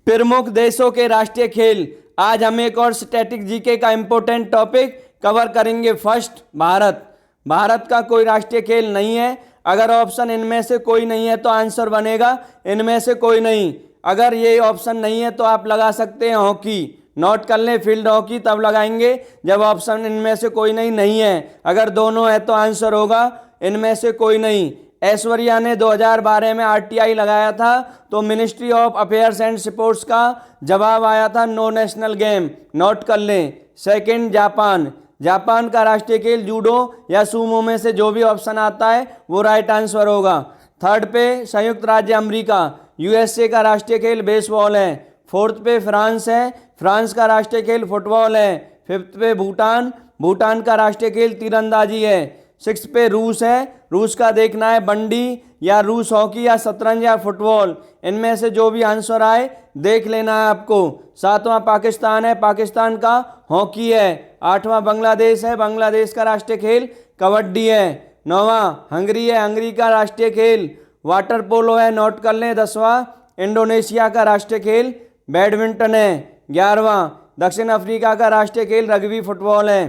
प्रमुख देशों के राष्ट्रीय खेल। आज हम एक और स्टैटिक जीके का इंपॉर्टेंट टॉपिक कवर करेंगे। फर्स्ट, भारत। भारत का कोई राष्ट्रीय खेल नहीं है। अगर ऑप्शन इनमें से कोई नहीं है तो आंसर बनेगा इनमें से कोई नहीं। अगर ये ऑप्शन नहीं है तो आप लगा सकते हैं हॉकी। नोट कर लें, फील्ड हॉकी तब लगाएंगे जब ऑप्शन इनमें से कोई नहीं है। अगर दोनों है तो आंसर होगा इनमें से कोई नहीं। ऐश्वर्या ने 2012 में आरटीआई लगाया था तो ministry of affairs and sports का जवाब आया था नो नेशनल गेम। नोट कर लें। Second, Japan. जापान का राष्ट्रीय खेल जूडो या सूमो में से जो भी ऑप्शन आता है वो राइट आंसर होगा। थर्ड पे, संयुक्त राज्य अमेरिका। यूएसए का राष्ट्रीय खेल बेसबॉल है। फोर्थ पे, फ्रांस है। फ्रांस का राष्ट्रीय खेल फुटबॉल है। फिफ्थ पे, भूटान। भूटान का राष्ट्रीय खेल तीरंदाजी है। सिक्स पे, रूस है। रूस का देखना है बंडी या रूस हॉकी या शतरंज या फुटबॉल। इनमें से जो भी आंसर आए देख लेना है आपको। सातवां, पाकिस्तान है। पाकिस्तान का हॉकी है। आठवां, बांग्लादेश है। बांग्लादेश का राष्ट्रीय खेल कबड्डी है। नौवां, हंगरी है। हंगरी का राष्ट्रीय खेल वाटर पोलो है। नोट कर लें। 10वां, इंडोनेशिया का राष्ट्रीय खेल बैडमिंटन है। 11वां, दक्षिण अफ्रीका का राष्ट्रीय खेल रग्बी फुटबॉल है।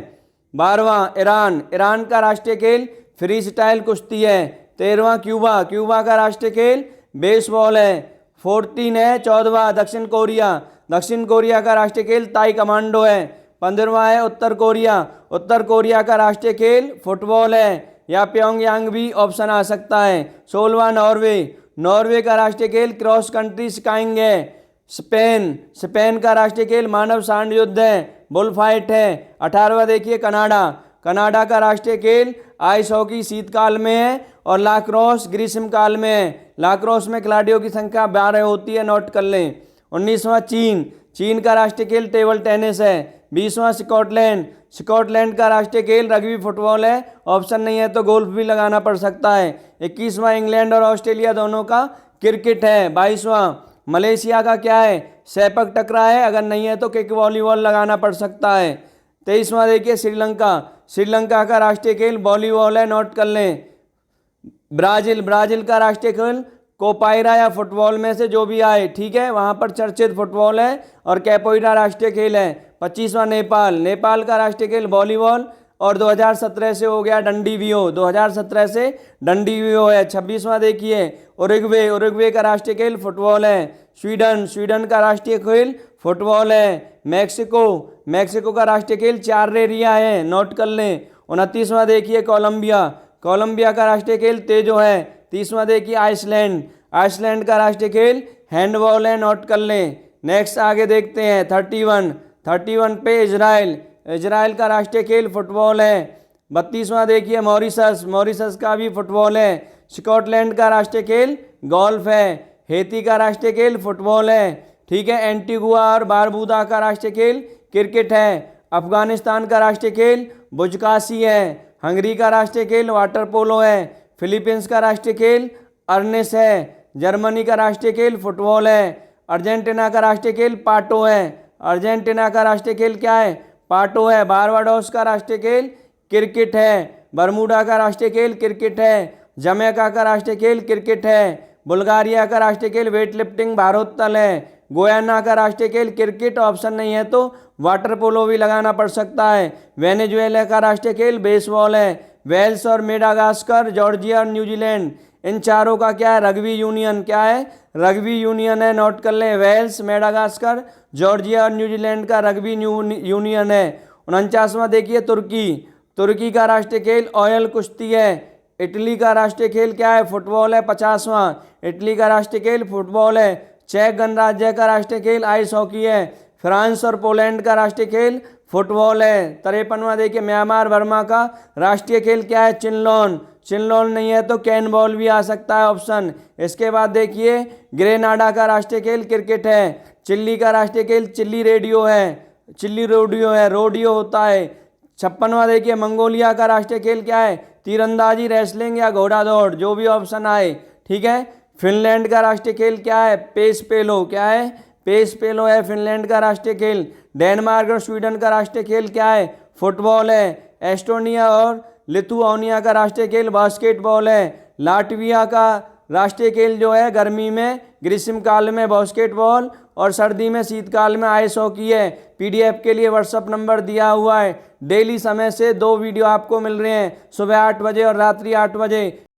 12वां, ईरान। ईरान का राष्ट्रीय खेल फ्री स्टाइल कुश्ती है। 13वां, क्यूबा। क्यूबा का राष्ट्रीय खेल बेसबॉल है। 14 है। 14वां, दक्षिण कोरिया। दक्षिण कोरिया का राष्ट्रीय खेल ताई कमांडो है। 15वां है, उत्तर कोरिया। उत्तर कोरिया का राष्ट्रीय खेल फुटबॉल है या प्योंगयांग भी ऑप्शन आ सकता है। 16वां, नॉर्वे। नॉर्वे का राष्ट्रीय खेल क्रॉस कंट्री स्काइंग है। स्पेन। स्पेन का राष्ट्रीय खेल मानव सांड युद्ध है, बुल फाइट है। 18वां देखिए, कनाडा। कनाडा का राष्ट्रीय खेल आइस हॉकी शीतकाल में है और लाक्रोस ग्रीष्म काल में है। लाक्रोस में खिलाड़ियों की संख्या 12 होती है। नोट कर लें। 19वां, चीन। चीन का राष्ट्रीय खेल टेबल टेनिस है। 20वां, स्कॉटलैंड। स्कॉटलैंड का राष्ट्रीय खेल रग्बी फुटबॉल है। ऑप्शन नहीं है तो गोल्फ भी लगाना पड़ सकता है। 21वां, इंग्लैंड और ऑस्ट्रेलिया दोनों का क्रिकेट है। 22वां, मलेशिया का क्या है, सैपक टकरा है। अगर नहीं है तो किक वॉलीबॉल लगाना पड़ सकता है। 23वां देखिए, श्रीलंका। श्रीलंका का राष्ट्रीय खेल वॉलीबॉल है। नोट कर लें। ब्राजील। ब्राजील का राष्ट्रीय खेल कोपायरा या फुटबॉल में से जो भी आए, ठीक है, वहां पर चर्चित फुटबॉल है और कैपोईरा राष्ट्रीय खेल है। 25वां, नेपाल। नेपाल का राष्ट्रीय खेल वॉलीबॉल और 2017 से हो गया डंडी वियो। 2017 से डंडी वियो है। 26वां देखिए, उरुग्वे। उरुग्वे का राष्ट्रीय खेल फुटबॉल है। स्वीडन। स्वीडन का राष्ट्रीय खेल फुटबॉल है। मैक्सिको। मैक्सिको का राष्ट्रीय खेल चार्रेरिया है। नोट कर लें। 29वां देखिए, कोलंबिया। कोलंबिया का राष्ट्रीय खेल तेजो है। 30वां देखिए, आइसलैंड। आइसलैंड का राष्ट्रीय खेल हैंडबॉल है। नोट कर लें। नेक्स्ट आगे देखते हैं 31 पे, इजराइल। इजराइल का राष्ट्रीय खेल फुटबॉल है। 32वां देखिए, मॉरिशस। मॉरिशस का भी फुटबॉल है। स्कॉटलैंड का राष्ट्रीय खेल गोल्फ है। हेती का राष्ट्रीय खेल फुटबॉल है, ठीक है। एंटीगुआ और बारबूदा का राष्ट्रीय खेल क्रिकेट है। अफगानिस्तान का राष्ट्रीय खेल बुजकाशी है। हंगरी का राष्ट्रीय खेल वाटर पोलो है। फिलीपींस का राष्ट्रीय खेल अर्नेस है। जर्मनी का राष्ट्रीय खेल फुटबॉल है। अर्जेंटीना का राष्ट्रीय खेल पाटो है। अर्जेंटीना का राष्ट्रीय खेल क्या है, पाटो है। बारबाडोस का राष्ट्रीय खेल क्रिकेट है। बरमूडा का राष्ट्रीय खेल क्रिकेट है। जमैका का राष्ट्रीय खेल क्रिकेट है। बुल्गारिया का राष्ट्रीय खेल वेट लिफ्टिंग भारोत्तोलन है। गोयाना का राष्ट्रीय खेल क्रिकेट, ऑप्शन नहीं है तो वाटर पोलो भी लगाना पड़ सकता है। वेनेजुएला का राष्ट्रीय खेल बेसबॉल है। वेल्स और मेडागास्कर, जॉर्जिया और न्यूजीलैंड, इन चारों का क्या है, रग्बी यूनियन। क्या है, रग्बी यूनियन है। नोट कर लें। वेल्स, मेडागास्कर, जॉर्जिया और न्यूजीलैंड का रग्बी यूनियन है। 49वां देखिए, तुर्की। तुर्की का राष्ट्रीय खेल ऑयल कुश्ती है। इटली का राष्ट्रीय खेल क्या है, फुटबॉल है। 50वां, इटली का राष्ट्रीय खेल फुटबॉल है। चेक गणराज्य का राष्ट्रीय खेल आइस हॉकी है। फ्रांस और पोलैंड का राष्ट्रीय खेल फुटबॉल है। 53वां देखिए, म्यांमार बर्मा का राष्ट्रीय खेल क्या है, चिनलोन। चिनलोन नहीं है तो कैन बॉल भी आ सकता है ऑप्शन। इसके बाद देखिए, ग्रेनाडा का राष्ट्रीय खेल क्रिकेट है। चिल्ली का राष्ट्रीय खेल चिल्ली रेडियो है। चिल्ली रोडियो है, रोडियो होता है। 56वां देखिए, मंगोलिया का राष्ट्रीय खेल क्या है, तीरंदाजी, रेसलिंग या घोड़ा दौड़, जो भी ऑप्शन आए, ठीक है। फिनलैंड का राष्ट्रीय खेल क्या है, पेस पेलो। क्या है, पेस पेलो है फिनलैंड का राष्ट्रीय खेल। डेनमार्क और स्वीडन का राष्ट्रीय खेल क्या है, फुटबॉल है। एस्टोनिया और लिथुआनिया का राष्ट्रीय खेल बास्केटबॉल है। लाटविया का राष्ट्रीय खेल जो है गर्मी में, ग्रीष्म काल में बास्केटबॉल और सर्दी में शीतकाल में आइस हॉकी है। पीडीएफ के लिए व्हाट्सअप नंबर दिया हुआ है। डेली समय से 2 वीडियो आपको मिल रहे हैं, सुबह 8 बजे और रात्रि 8 बजे।